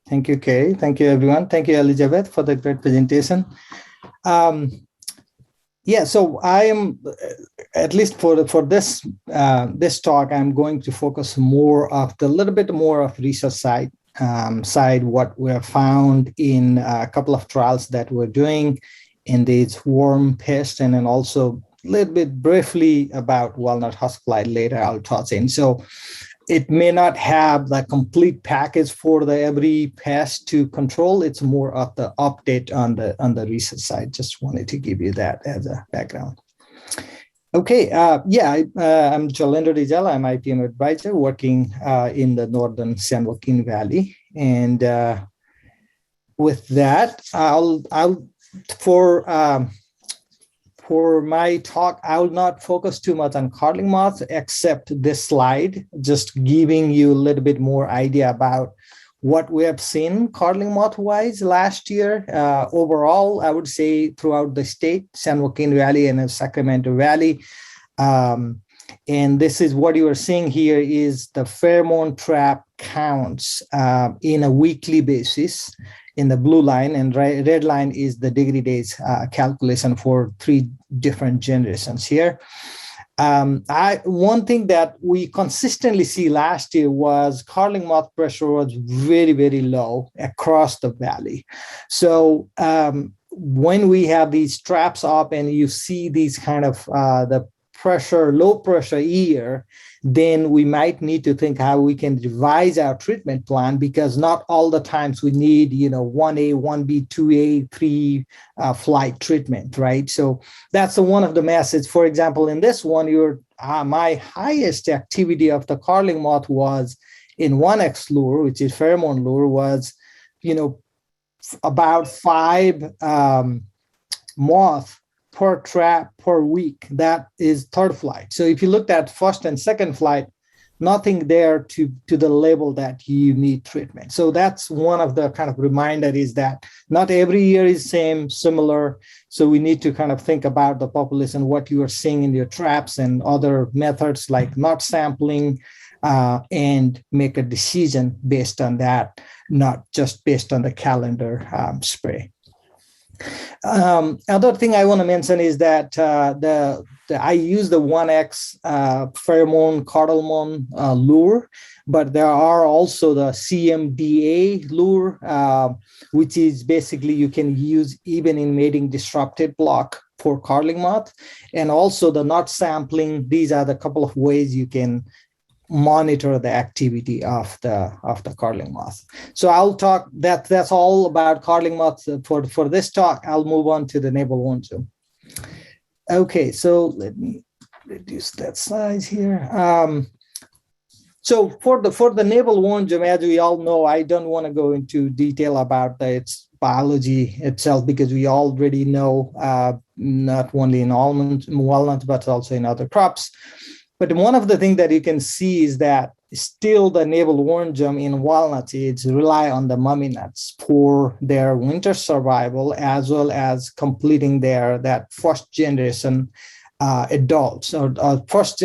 Thank you, Kay. Thank you, everyone. Thank you, Elizabeth, for the great presentation. Yeah, so I am, at least for this this talk, I'm going to focus more of the little bit more of research side, what we have found in a couple of trials that we're doing in these worm pests, and then also a little bit briefly about Walnut House Fly later I'll toss in. So it may not have the complete package for the every pest to control. It's more of the update on the research side. Just wanted to give you that as a background. Okay, I'm Jhalendra Rijal. I'm IPM advisor working in the northern San Joaquin Valley, and with that, for my talk, I will not focus too much on codling moth, except this slide, just giving you a little bit more idea about what we have seen codling moth-wise last year. Overall, I would say throughout the state, San Joaquin Valley and Sacramento Valley. And this is what you are seeing here is the pheromone trap counts in a weekly basis in the blue line, and red line is the degree days calculation for 3 different generations here. One thing that we consistently see last year was codling moth pressure was very, very low across the valley. So when we have these traps up and you see these kind of the low pressure year, then we might need to think how we can revise our treatment plan, because not all the times we need, 1A, 1B, 2A, 3 flight treatment, right? So that's one of the messages. For example, in this one, my highest activity of the codling moth was in 1X lure, which is pheromone lure, was, about 5 moth per trap per week. That is third flight. So if you looked at first and second flight, nothing there to the level that you need treatment. So that's one of the kind of reminder is that not every year is similar. So we need to kind of think about the population, what you are seeing in your traps and other methods like knot sampling, and make a decision based on that, not just based on the calendar spray. Other thing I want to mention is that I use the 1X pheromone cardamom lure, but there are also the CMDA lure, which is basically you can use even in mating disrupted block for codling moth, and also the knot sampling. These are the couple of ways you can monitor the activity of the codling moth. So I'll talk that's all about codling moth for this talk. I'll move on to the navel worm. Okay, so let me reduce that size here. So for the navel worm, as we all know, I don't want to go into detail about its biology itself, because we already know not only in almond, walnut, but also in other crops. But one of the things that you can see is that still the navel worm in walnuts rely on the mummy nuts for their winter survival, as well as completing that first generation adults, or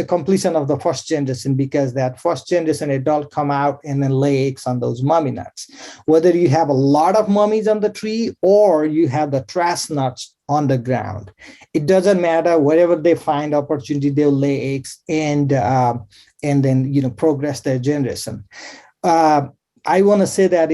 completion of the first generation, because that first generation adult come out and then lay eggs on those mummy nuts. Whether you have a lot of mummies on the tree or you have the trash nuts on the ground, it doesn't matter. Wherever they find opportunity, they'll lay eggs and then progress their generation. I want to say that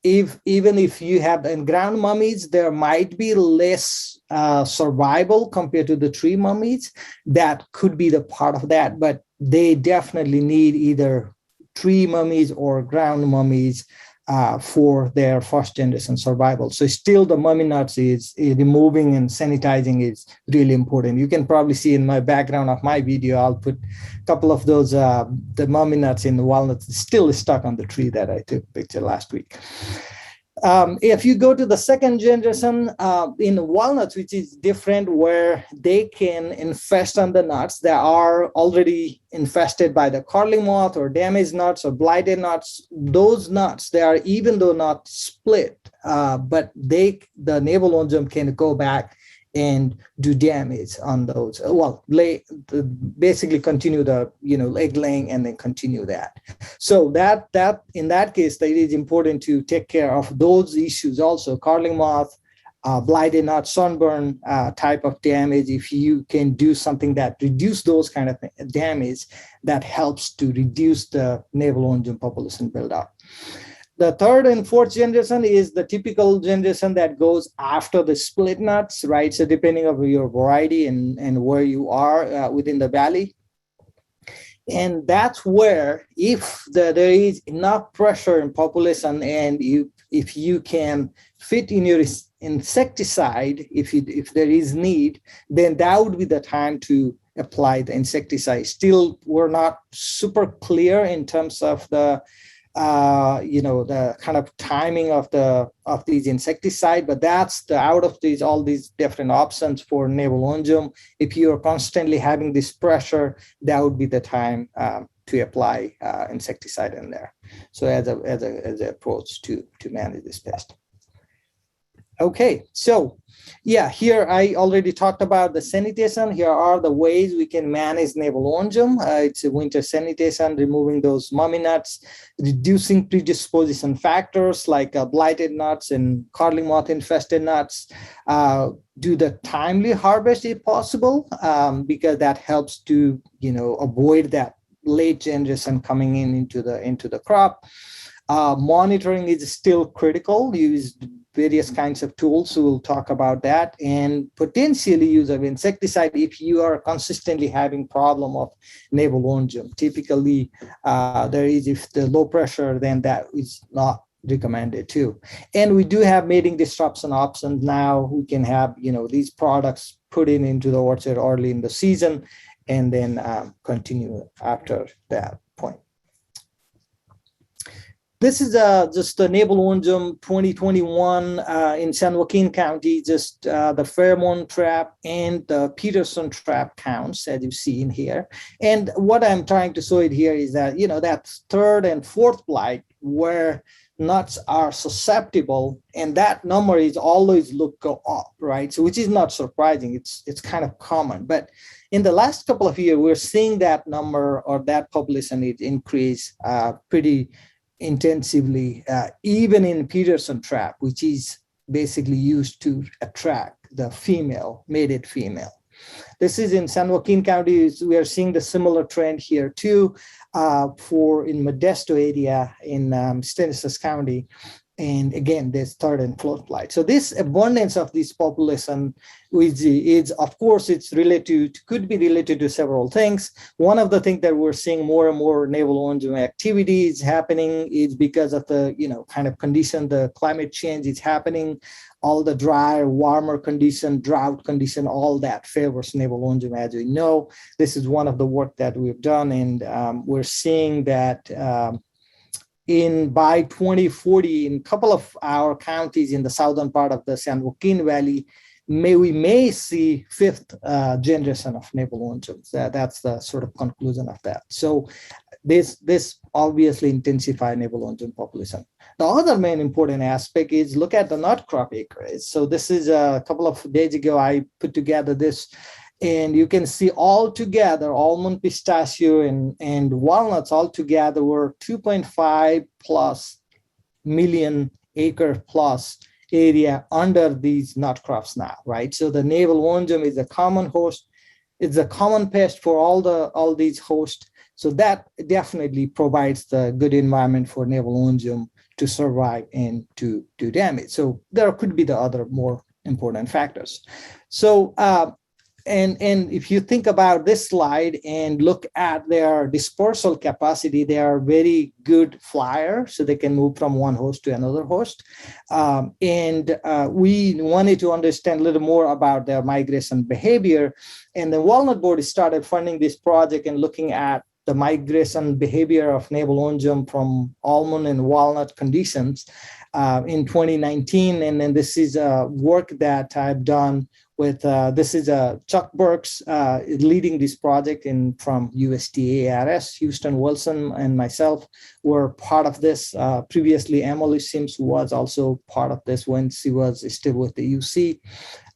even if you have in ground mummies, there might be less survival compared to the tree mummies. That could be the part of that, but they definitely need either tree mummies or ground mummies for their first generation survival. So still the mummy nuts is removing and sanitizing is really important. You can probably see in my background of my video, I'll put a couple of those, the mummy nuts in the walnuts still stuck on the tree that I took a picture last week. If you go to the second generation in walnuts, which is different, where they can infest on the nuts that are already infested by the codling moth or damaged nuts or blighted nuts, those nuts, they are, even though not split, but the navel worm can go back and do damage on those. Well, basically continue the egg laying and then continue that. So that in that case, it is important to take care of those issues also. Codling moth, blighted knot, sunburn type of damage. If you can do something that reduce those kind of damage, that helps to reduce the navel orangeworm population buildup. The third and fourth generation is the typical generation that goes after the split nuts, right? So depending on your variety and where you are within the valley. And that's where, if there is enough pressure in population, and if you can fit in your insecticide, if there is need, then that would be the time to apply the insecticide. Still, we're not super clear in terms of the the kind of timing of these insecticide, but that's out of all these different options for navel orangeworm. If you are constantly having this pressure, that would be the time to apply insecticide in there. So as an approach to manage this pest. Okay, so yeah, here I already talked about the sanitation. Here are the ways we can manage navel orangeworm. It's a winter sanitation, removing those mummy nuts, reducing predisposition factors like blighted nuts and codling moth infested nuts. Do the timely harvest if possible, because that helps to avoid that late generation coming into the crop. Monitoring is still critical. Use various kinds of tools, so we'll talk about that, and potentially use of insecticide if you are consistently having problem of navel orangeworm. Typically, there is, if the low pressure, then that is not recommended too. And we do have mating disruption options now. We can have these products put into the orchard early in the season, and then continue after that point. This is just the navel orangeworm 2021 in San Joaquin County, just the Pheromone Trap and the Peterson Trap counts, as you see in here. And what I'm trying to show it here is that, that third and fourth blight where nuts are susceptible, and that number is always go up, right? So which is not surprising. It's kind of common. But in the last couple of years, we're seeing that number or that population is increase pretty intensively, even in Peterson trap, which is basically used to attract the mated female. This is in San Joaquin County. We are seeing the similar trend here too, in Modesto area in Stanislaus County. And again, there's third and fourth blight. So this abundance of this population is, of course, could be related to several things. One of the things that we're seeing more and more navel orangeworm activity is happening is because of the, kind of condition, the climate change is happening. All the drier, warmer condition, drought condition, all that favors navel orangeworm, as we know. This is one of the work that we've done, and we're seeing that by 2040, in a couple of our counties in the southern part of the San Joaquin Valley, we may see fifth generation of navel orangeworms. That's the sort of conclusion of that. So this obviously intensifies navel orangeworm population. The other main important aspect is look at the nut crop acreage. So this is a couple of days ago, I put together this, and you can see all together, almond, pistachio, and walnuts all together were 2.5 plus million acre plus area under these nut crops now, right? So the navel orangeworm is a common host. It's a common pest for all these hosts. So that definitely provides the good environment for navel orangeworm to survive and to do damage. So there could be the other more important factors. So and if you think about this slide and look at their dispersal capacity, they are very good flyer, so they can move from one host to another host. We wanted to understand a little more about their migration behavior. And the Walnut Board started funding this project and looking at the migration behavior of navel orangeworm from almond and walnut conditions in 2019. And then this is work that I've done with, this is Chuck Burks leading this project from USDA ARS. Houston Wilson and myself were part of this. Previously, Emily Sims was also part of this when she was still with the UC.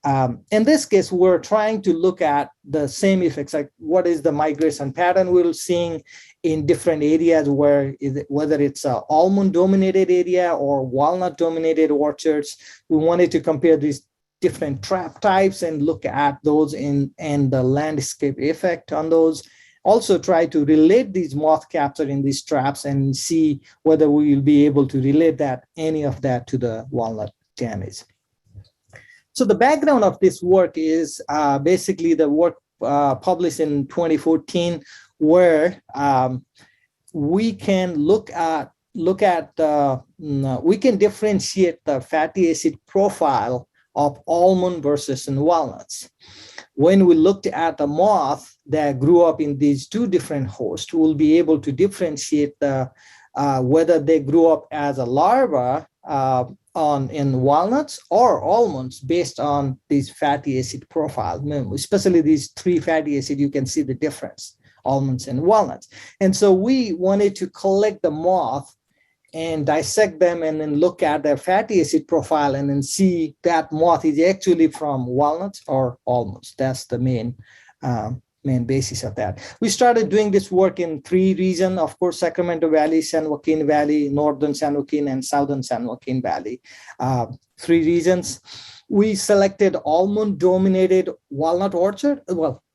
In this case, we're trying to look at the same effects, like what is the migration pattern we're seeing in different areas, whether it's an almond-dominated area or walnut-dominated orchards. We wanted to compare these different trap types and look at those and the landscape effect on those. Also try to relate these moth capture in these traps and see whether we will be able to relate any of that to the walnut damage. So the background of this work is basically the work published in 2014, where we can look at we can differentiate the fatty acid profile of almond versus in walnuts. When we looked at the moth that grew up in these two different hosts, we'll be able to differentiate whether they grew up as a larva in walnuts or almonds based on these fatty acid profile. Especially these three fatty acid, you can see the difference, almonds and walnuts. And so we wanted to collect the moth and dissect them and then look at their fatty acid profile and then see that moth is actually from walnuts or almonds. That's the main basis of that. We started doing this work in three regions, of course, Sacramento Valley, San Joaquin Valley, Northern San Joaquin, and Southern San Joaquin Valley. Three regions. We selected almond-dominated walnut orchard,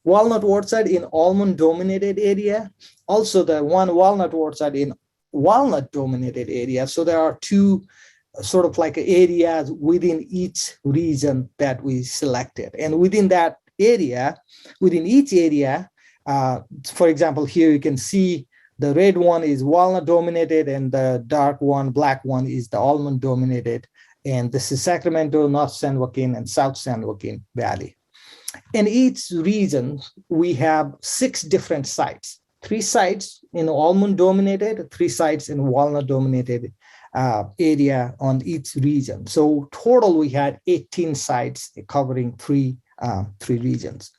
walnut orchard in almond-dominated area. Also, the one walnut orchard in walnut-dominated area. So there are two sort of like areas within each region that we selected. And within that area, within each area, for example, here you can see the red one is walnut-dominated and the dark one, black one, is the almond-dominated. And this is Sacramento, North San Joaquin, and South San Joaquin Valley. In each region, we have 6 different sites. 3 sites in almond-dominated, 3 sites in walnut-dominated area on each region. So total, we had 18 sites covering three regions.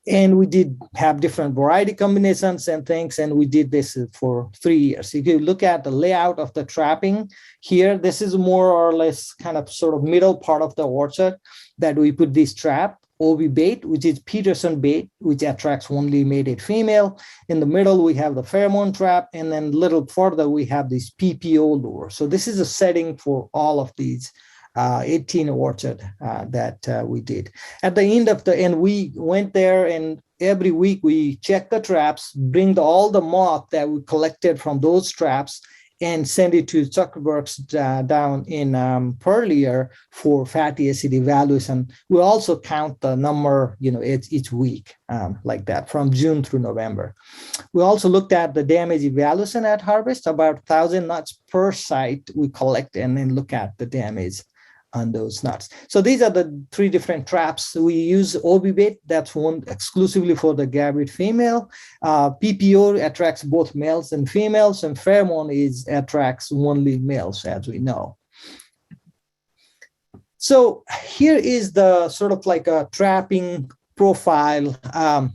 And we did have different variety combinations and things, and we did this for 3 years. If you look at the layout of the trapping here, this is more or less kind of sort of middle part of the orchard that we put this trap. OB bait, which is Peterson bait, which attracts only mated female. In the middle, we have the Pheromone Trap, and then a little further, we have this PPO lure. So this is a setting for all of these 18 orchard that we did. At the end we went there, and every week we check the traps, bring all the moth that we collected from those traps, and send it to Zuckerberg's down in Pearlier for fatty acid evaluation. We also count the number, each week like that from June through November. We also looked at the damage evaluation at harvest, about 1,000 nuts per site we collect and then look at the damage on those nuts. So these are the 3 different traps. We use OB bait, that's one exclusively for the gabbard female. PPO attracts both males and females, and pheromone attracts only males, as we know. So here is the sort of like a trapping profile.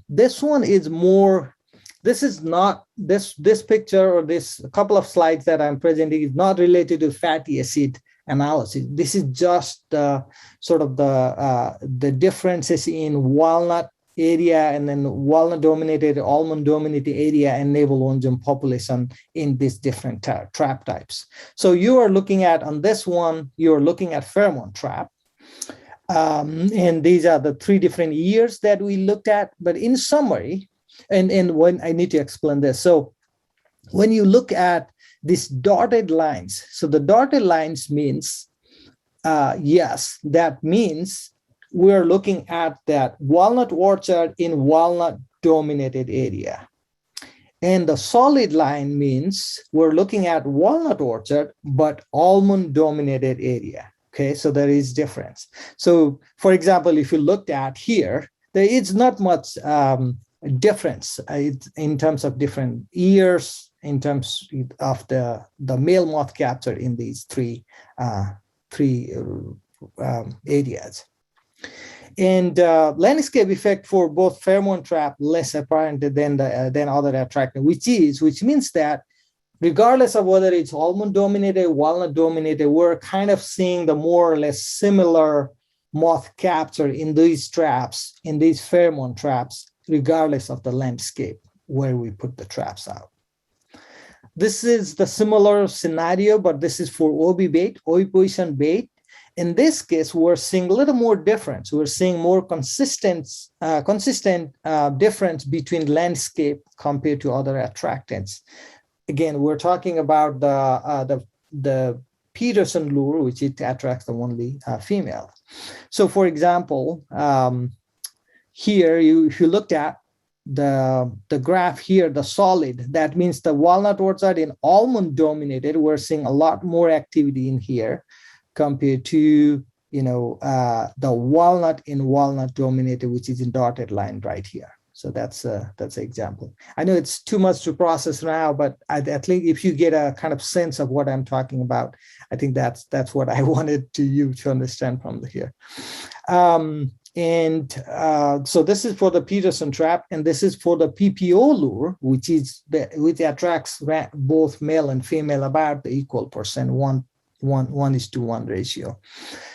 This one is more, this is not, this picture or this couple of slides that I'm presenting is not related to fatty acid analysis. This is just sort of the differences in walnut area and then walnut-dominated, almond-dominated area and navel orangeworm population in these different trap types. So you are looking at, on this one, you're looking at Pheromone Trap. And these are the 3 different years that we looked at. But in summary, and when I need to explain this. So when you look at these dotted lines, so the dotted lines means, yes, that means we're looking at that walnut orchard in walnut-dominated area. And the solid line means we're looking at walnut orchard, but almond-dominated area. Okay, so there is difference. So, for example, if you looked at here, there is not much difference in terms of different years, in terms of the male moth capture in these three areas. And landscape effect for both Pheromone Trap less apparent than other attractant, which means that regardless of whether it's almond dominated, walnut dominated, we're kind of seeing the more or less similar moth capture in these traps, in these pheromone traps, regardless of the landscape where we put the traps out. This is the similar scenario, but this is for OB bait, oviposition bait. In this case, we're seeing a little more difference. We're seeing more consistent difference between landscape compared to other attractants. Again, we're talking about the Peterson lure, which it attracts the only female. So, for example, here if you looked at the graph here, the solid, that means the walnut orchard in almond dominated. We're seeing a lot more activity in here compared to the walnut in walnut dominated, which is in dotted line right here. So that's an example. I know it's too much to process now, but at least if you get a kind of sense of what I'm talking about, I think that's what I wanted you to understand from here. So this is for the Peterson trap, and this is for the PPO lure, which attracts both male and female about the equal percent, 1:1 ratio.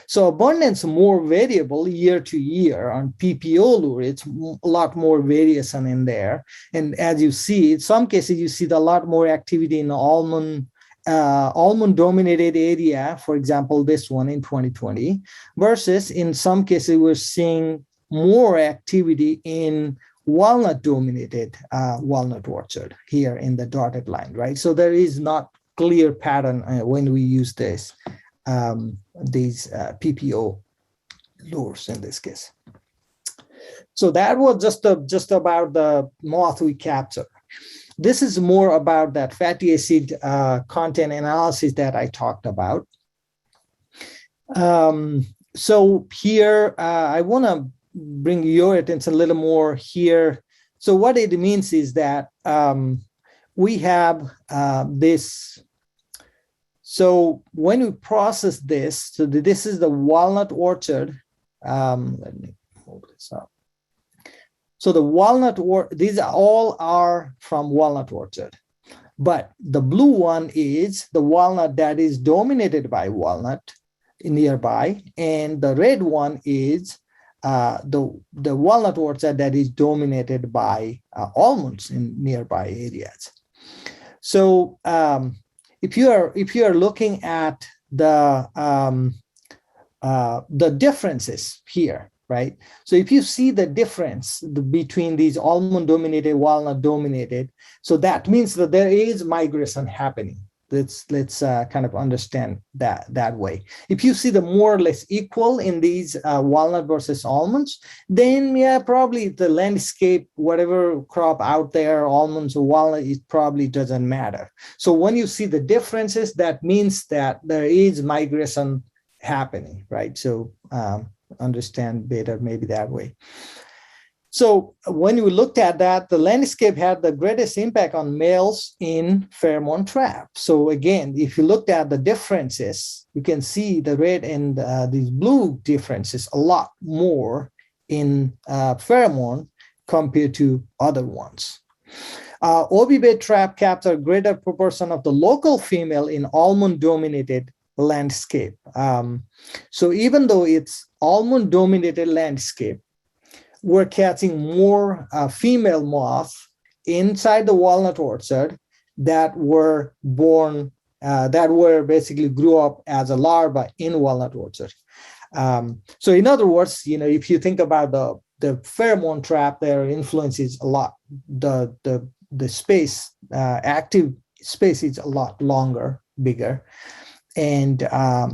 So abundance more variable year to year on PPO lure. It's a lot more variation in there. And as you see, in some cases, you see a lot more activity in the almond dominated area, for example, this one in 2020, versus in some cases, we're seeing more activity in walnut dominated walnut orchard here in the dotted line, right? So there is not clear pattern when we use these PPO lures in this case. So that was just about the moth we capture. This is more about that fatty acid content analysis that I talked about. So here I want to bring your attention a little more here. So what it means is that we have this. So when we process this, so this is the walnut orchard. Let me move this up. So the walnut, these all are from walnut orchard, but the blue one is the walnut that is dominated by walnut nearby, and the red one is the walnut orchard that is dominated by almonds in nearby areas. So if you are looking at the differences here, right? So if you see the difference between these almond dominated, walnut dominated, so that means that there is migration happening. Let's kind of understand that way. If you see the more or less equal in these walnut versus almonds, then yeah, probably the landscape, whatever crop out there, almonds or walnut, it probably doesn't matter. So when you see the differences, that means that there is migration happening, right? So understand better maybe that way. So when we looked at that, the landscape had the greatest impact on males in pheromone trap. So again, if you looked at the differences, you can see the red and these blue differences a lot more in pheromone compared to other ones. OB-bait trap capture a greater proportion of the local female in almond-dominated landscape. So even though it's almond-dominated landscape, we're catching more female moths inside the walnut orchard that were born, that were basically grew up as a larva in walnut orchard. So in other words, if you think about the pheromone trap, their influence is a lot. The space, active space is a lot longer, bigger. And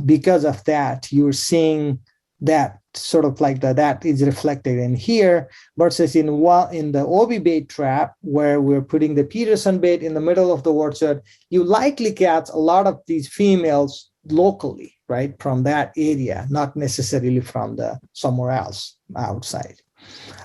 because of that, you're seeing that sort of like that is reflected in here versus in the OB bait trap, where we're putting the Peterson bait in the middle of the orchard, you likely catch a lot of these females locally, right, from that area, not necessarily from somewhere else outside.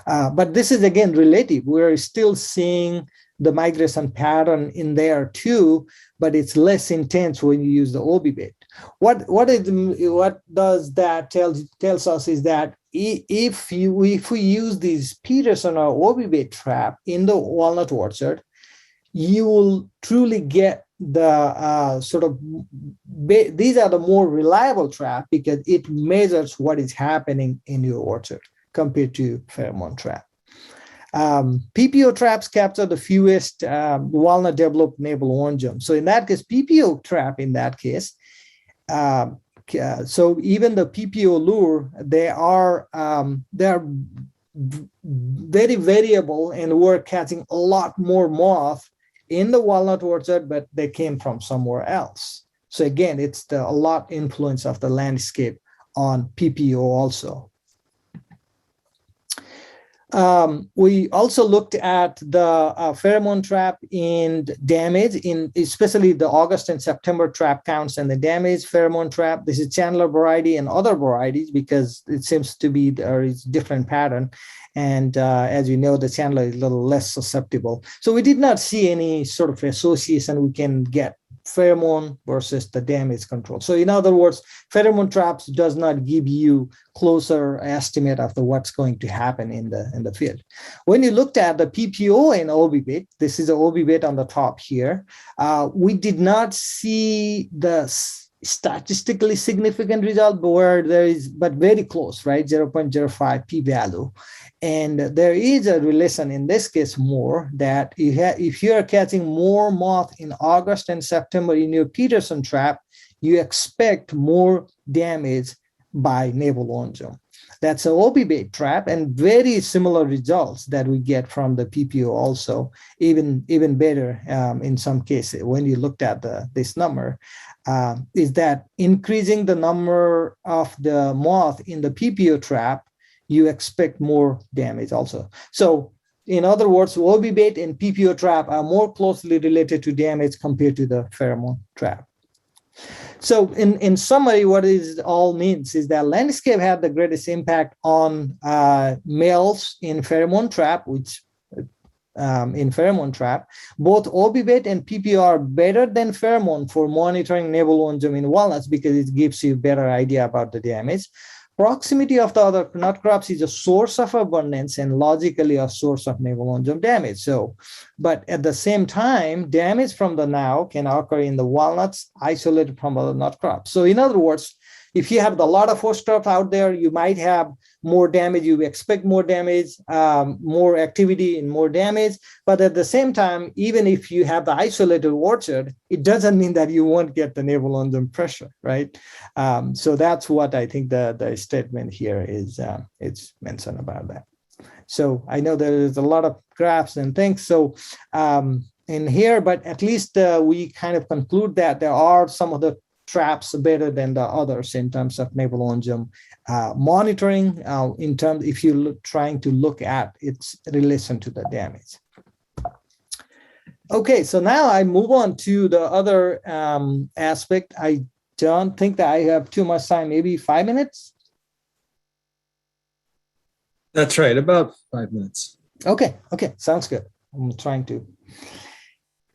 But this is again relative. We're still seeing the migration pattern in there too, but it's less intense when you use the OB bait. What does that tells us is that if we use these Peterson or OB bait trap in the walnut orchard, you will truly get these are the more reliable trap because it measures what is happening in your orchard compared to pheromone trap. PPO traps capture the fewest walnut developed navel orangeworm. So in that case, PPO trap in that case, so even the PPO lure, they are very variable, and we're catching a lot more moth in the walnut orchard, but they came from somewhere else. So again, it's a lot influence of the landscape on PPO also. We also looked at the pheromone trap and damage in especially the August and September trap counts and the damage pheromone trap. This is Chandler variety and other varieties because it seems to be there is different pattern. And as you know, the Chandler is a little less susceptible. So we did not see any sort of association we can get pheromone versus the damage control. So in other words, pheromone traps does not give you closer estimate of what's going to happen in the field. When you looked at the PPO and OB bait, this is the OB bait on the top here, we did not see the statistically significant result where there is, but very close, right? 0.05 p-value. And there is a relation in this case more that if you are catching more moth in August and September in your Peterson trap, you expect more damage by navel orangeworm. That's an OB bait trap, and very similar results that we get from the PPO also, even better in some cases when you looked at this number, is that increasing the number of the moth in the PPO trap, you expect more damage also. So in other words, OB bait and PPO trap are more closely related to damage compared to the pheromone trap. So in summary, what it all means is that landscape had the greatest impact on males in pheromone trap, which in pheromone trap, both OB bait and PPO are better than pheromone for monitoring navel orangeworm in walnuts because it gives you a better idea about the damage. Proximity of the other nut crops is a source of abundance and logically a source of navel orangeworm damage. So, but at the same time, damage from the now can occur in the walnuts isolated from other nut crops. So in other words, if you have a lot of host crops out there, you might have more damage. You expect more damage, more activity and more damage. But at the same time, even if you have the isolated orchard, it doesn't mean that you won't get the navel orangeworm pressure, right? So that's what I think the statement here is. It's mentioned about that. So I know there is a lot of graphs and things. So in here, but at least we kind of conclude that there are some of the traps better than the others in terms of navel orangeworm monitoring. In terms, if you're trying to look at its relation to the damage. Okay, so now I move on to the other aspect. I don't think that I have too much time. Maybe 5 minutes. That's right, about 5 minutes. Okay, sounds good. I'm trying to.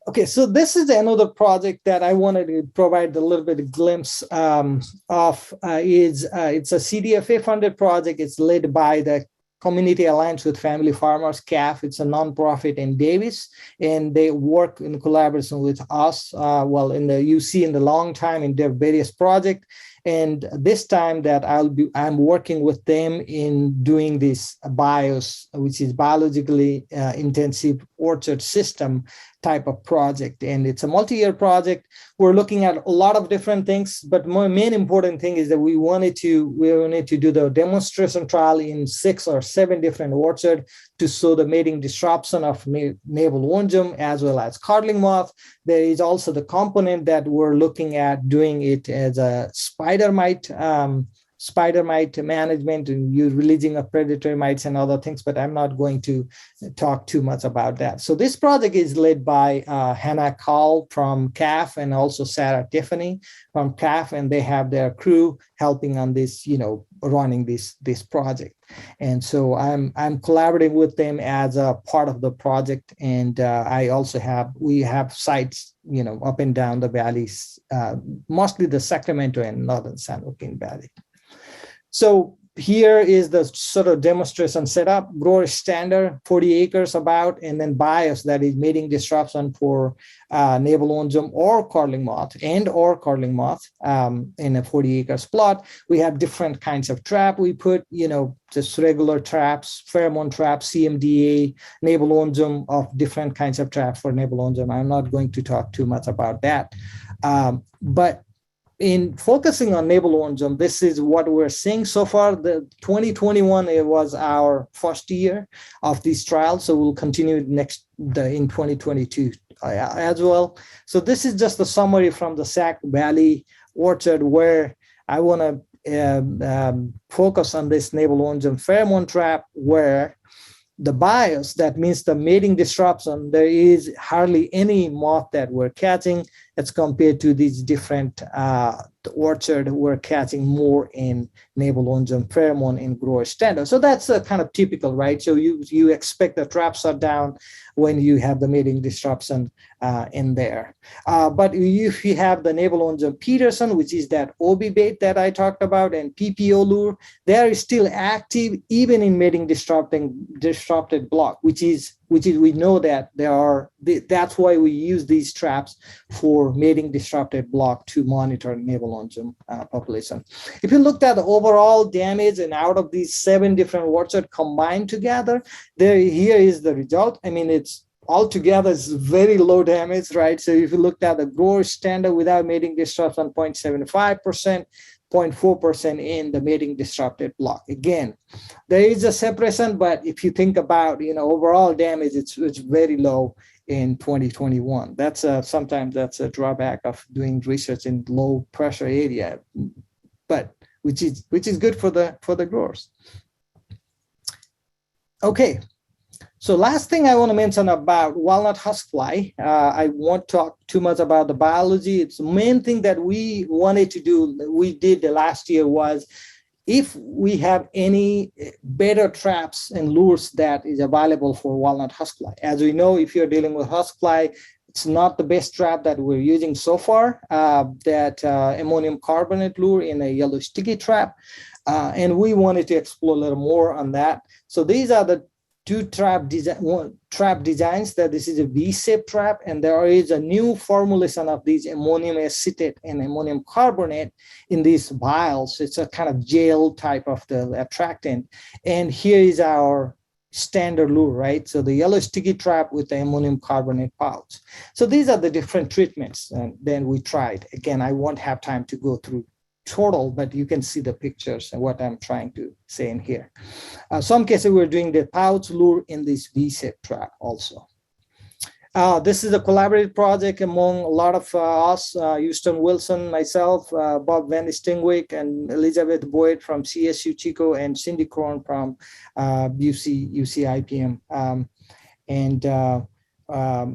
Okay, so this is another project that I wanted to provide a little bit of glimpse of. It's a Cdfa funded project. It's led by the Community Alliance with Family Farmers, CAF. It's a nonprofit in Davis, and they work in collaboration with us. In the UC in the long time in their various projects. And this time that I'm working with them in doing this BIOS, which is biologically intensive orchard system type of project. And it's a multi-year project. We're looking at a lot of different things, but my main important thing is that we wanted to do the demonstration trial in 6 or 7 different orchards to show the mating disruption of navel orangeworm as well as codling moth. There is also the component that we're looking at doing it as a spider mite management, and you're releasing of predatory mites and other things, but I'm not going to talk too much about that. So this project is led by Hannah Call from CAF and also Sarah Tiffany from CAF, and they have their crew helping on this, running this project. And so I'm collaborating with them as a part of the project. And we have sites, up and down the valleys, mostly the Sacramento and northern San Joaquin Valley. So here is the sort of demonstration setup. Grower standard, 40 acres about, and then bias, that is mating disruption for navel orangeworm or codling moth in a 40 acres plot. We have different kinds of trap. We put, just regular traps, pheromone trap, CMDA, navel orangeworm, of different kinds of traps for navel orangeworm. I'm not going to talk too much about that. But in focusing on navel orangeworm, this is what we're seeing so far. The 2021, it was our first year of these trials, so we'll continue in 2022 as well. So this is just a summary from the Sac Valley orchard, where I want to focus on this navel orangeworm pheromone trap, where the bias, that means the mating disruption, there is hardly any moth that we're catching as compared to these different orchard. We're catching more in navel orangeworm pheromone in grower standard. So that's kind of typical, right? So you expect the traps are down when you have the mating disruption in there. But if you have the navel orangeworm Peterson, which is that OB bait that I talked about, and PPO lure, they are still active even in mating disrupted block, which is we know that that's why we use these traps for mating disrupted block to monitor navel orangeworm population. If you looked at the overall damage, and out of these 7 different orchards combined together, here is the result. I mean, it's altogether it's very low damage, right? So if you looked at the grower standard without mating disruption, 0.75%, 0.4% in the mating disrupted block. Again, there is a separation, but if you think about overall damage, it's very low in 2021. That's sometimes that's a drawback of doing research in low pressure area, but which is good for the growers. Okay. So last thing I want to mention about Walnut Husk Fly, I won't talk too much about the biology. It's the main thing that we wanted to do, we did the last year, was if we have any better traps and lures that is available for Walnut Husk Fly. As we know, if you're dealing with Husk Fly, it's not the best trap that we're using so far, that ammonium carbonate lure in a yellow sticky trap. And we wanted to explore a little more on that. So these are the 2 trap designs. That this is a V-shaped trap, and there is a new formulation of these ammonium acetate and ammonium carbonate in these vials. It's a kind of gel type of the attractant. And here is our standard lure, right? So the yellow sticky trap with the ammonium carbonate pouch. So these are the different treatments, and then we tried. Again, I won't have time to go through total, but you can see the pictures and what I'm trying to say in here. Some cases we're doing the pouch lure in this V-shaped trap also. This is a collaborative project among a lot of us, Houston Wilson, myself, Bob Van Stingwick, and Elizabeth Boyd from CSU Chico, and Cindy Cron from UCIPM.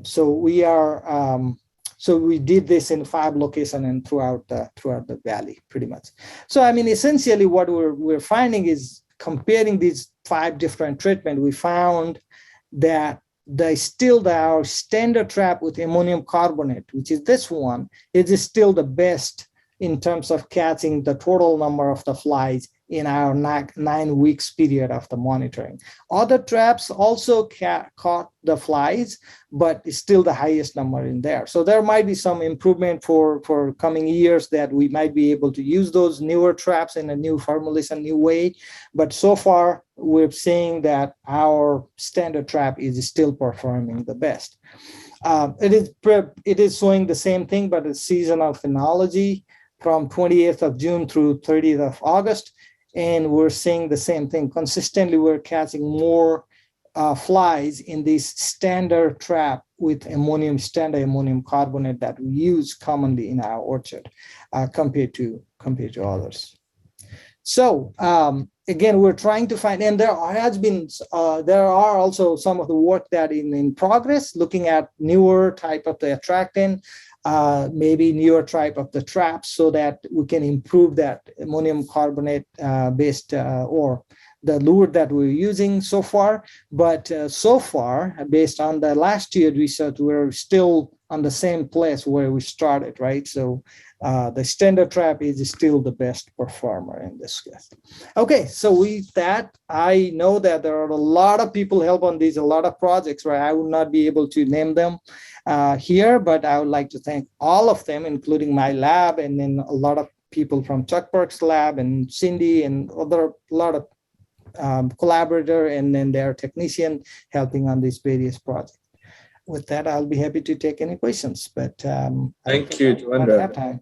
So we are so we did this in 5 locations and throughout the valley, pretty much. So I mean, essentially, what we're finding is, comparing these 5 different treatments, we found that our standard trap with ammonium carbonate, which is this one, it is still the best in terms of catching the total number of the flies in our 9 weeks period of the monitoring. Other traps also caught the flies, but it's still the highest number in there. So there might be some improvement for coming years, that we might be able to use those newer traps in a new formulation, new way. But so far, we're seeing that our standard trap is still performing the best. It is showing the same thing, but a seasonal phenology from 28th of June through 30th of August. And we're seeing the same thing. Consistently, we're catching more flies in this standard trap with standard ammonium carbonate that we use commonly in our orchard compared to others. So again, we're trying to find, and there are also some of the work that in progress, looking at newer type of the attractant, maybe newer type of the traps, so that we can improve that ammonium carbonate based or the lure that we're using so far. But so far, based on the last year research, we're still on the same place where we started, right? So the standard trap is still the best performer in this case. Okay, so with that, I know that there are a lot of people help on these, a lot of projects, right? I would not be able to name them here, but I would like to thank all of them, including my lab, and then a lot of people from Chuck Burke's lab and Cindy and a lot of collaborator and then their technician helping on these various projects. With that, I'll be happy to take any questions, but Thank you, I don't have Jhalendra. time.